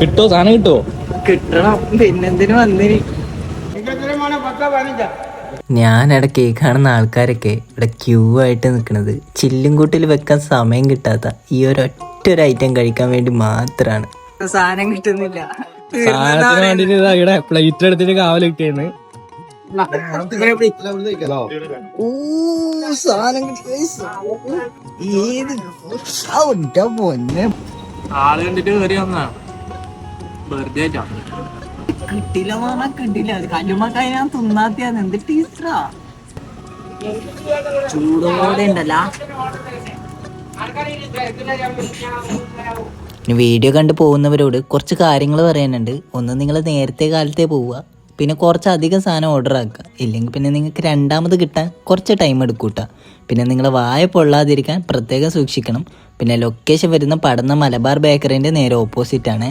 കിട്ടോ? സാധനം കിട്ടോ? കിട്ടണം, പിന്നെന്തിനു വന്നിനി. ഞാനിവിടെ കേക്ക് കാണുന്ന ആൾക്കാരൊക്കെ ഇവിടെ ക്യൂ ആയിട്ട് നിൽക്കുന്നത് ചില്ലും കൂട്ടിൽ വെക്കാൻ സമയം കിട്ടാത്ത ഈ ഒരൊറ്റ ഐറ്റം കഴിക്കാൻ വേണ്ടി മാത്രമാണ്. സാധനം കിട്ടുന്നില്ല. സാധനത്തിന് വേണ്ടിട്ട് ഇവിടെ പ്ലേറ്റ് എടുത്തിട്ട് കാവൽ കിട്ടിയെന്ന്. ആള് കണ്ടിട്ട് കയറി വന്നാ വെറുതെ കിട്ടില്ല പറഞ്ഞാ കിട്ടില്ല. കല്ലുമ്മക്കായ ഞാൻ തിന്നാത്തിയാന്ന്. എന്ത് ടേസ്റ്റാ. ചൂടോടെ ഉണ്ടല്ല. വീഡിയോ കണ്ട് പോകുന്നവരോട് കുറച്ച് കാര്യങ്ങൾ പറയാനുണ്ട്. ഒന്ന്, നിങ്ങൾ നേരത്തെ കാലത്തെ പോവുക. പിന്നെ കുറച്ചധികം സാധനം ഓർഡർ ആക്കുക. ഇല്ലെങ്കിൽ പിന്നെ നിങ്ങൾക്ക് രണ്ടാമത് കിട്ടാൻ കുറച്ച് ടൈം എടുക്കൂട്ടാ. പിന്നെ നിങ്ങൾ വായ പൊള്ളാതിരിക്കാൻ പ്രത്യേകം സൂക്ഷിക്കണം. പിന്നെ ലൊക്കേഷൻ വരുന്ന പടന്ന മലബാർ ബേക്കറിൻ്റെ നേരെ ഓപ്പോസിറ്റാണ്.